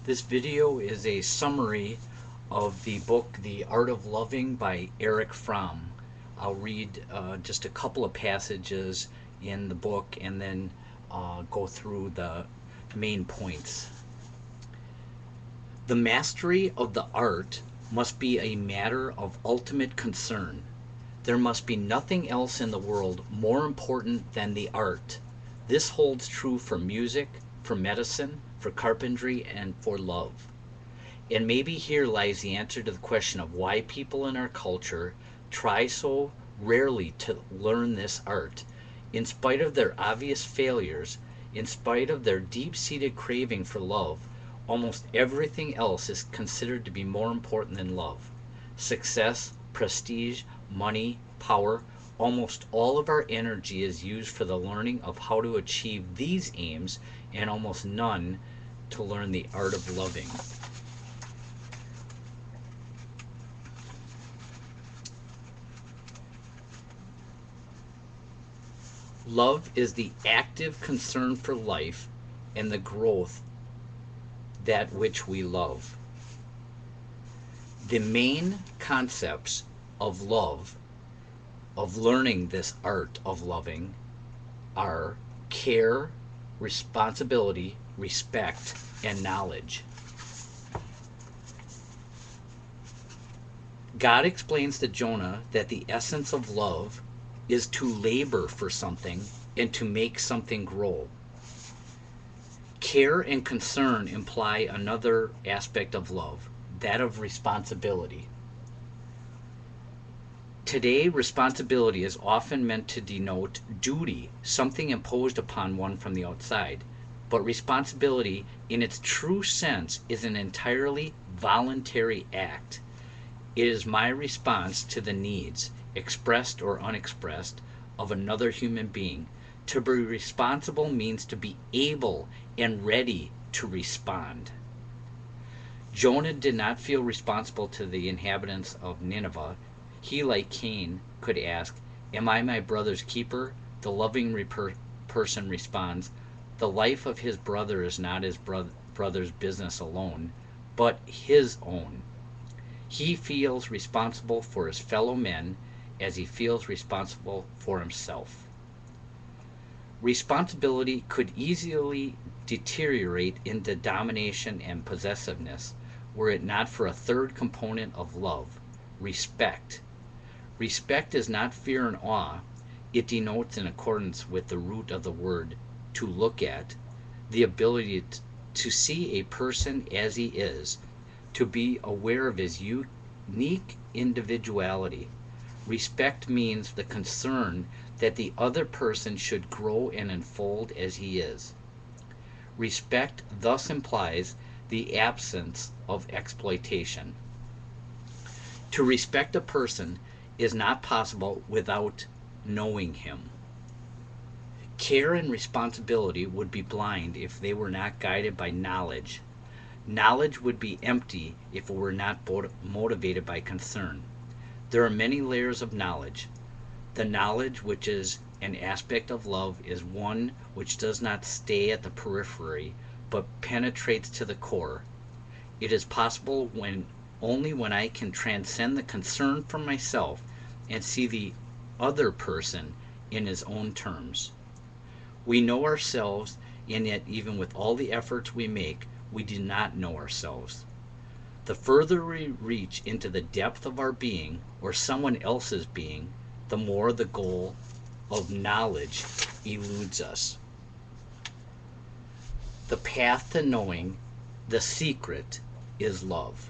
This video is a summary of the book The Art of Loving by Erich Fromm. I'll read just a couple of passages in the book and then go through the main points. The mastery of the art must be a matter of ultimate concern. There must be nothing else in the world more important than the art. This holds true for music, for medicine, for carpentry, and for love. And maybe here lies the answer to the question of why people in our culture try so rarely to learn this art. In spite of their obvious failures, in spite of their deep-seated craving for love, almost everything else is considered to be more important than love. Success, prestige, money, power, almost all of our energy is used for the learning of how to achieve these aims, and almost none to learn the art of loving. Love is the active concern for life and the growth that which we love. The main concepts of love, of learning this art of loving, are care, responsibility, respect, and knowledge. God explains to Jonah that the essence of love is to labor for something and to make something grow. Care and concern imply another aspect of love, that of responsibility. Today, responsibility is often meant to denote duty, something imposed upon one from the outside. But responsibility, in its true sense, is an entirely voluntary act. It is my response to the needs, expressed or unexpressed, of another human being. To be responsible means to be able and ready to respond. Jonah did not feel responsible to the inhabitants of Nineveh. He, like Cain, could ask, "Am I my brother's keeper?" The loving person responds, "The life of his brother is not his brother's business alone, but his own." He feels responsible for his fellow men as he feels responsible for himself. Responsibility could easily deteriorate into domination and possessiveness were it not for a third component of love, respect. Respect is not fear and awe. It denotes, in accordance with the root of the word, to look at, the ability to see a person as he is, to be aware of his unique individuality. Respect means the concern that the other person should grow and unfold as he is. Respect thus implies the absence of exploitation. To respect a person is not possible without knowing him. Care and responsibility would be blind if they were not guided by knowledge. Knowledge would be empty if it were not motivated by concern. There are many layers of knowledge. The knowledge which is an aspect of love is one which does not stay at the periphery, but penetrates to the core. It is possible only when I can transcend the concern for myself and see the other person in his own terms. We know ourselves, and yet even with all the efforts we make, we do not know ourselves. The further we reach into the depth of our being, or someone else's being, the more the goal of knowledge eludes us. The path to knowing, the secret, is love.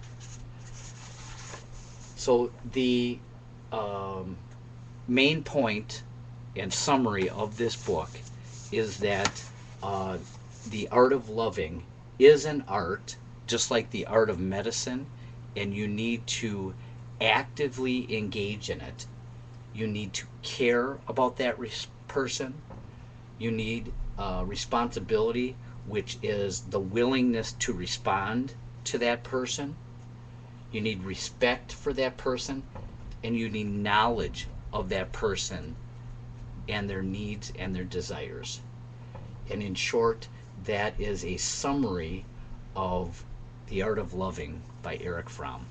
So the main point and summary of this book is that the art of loving is an art, just like the art of medicine, and you need to actively engage in it. You need to care about that person. You need responsibility, which is the willingness to respond to that person. You need respect for that person, and you need knowledge of that person and their needs and their desires. And in short, that is a summary of The Art of Loving by Eric Fromm.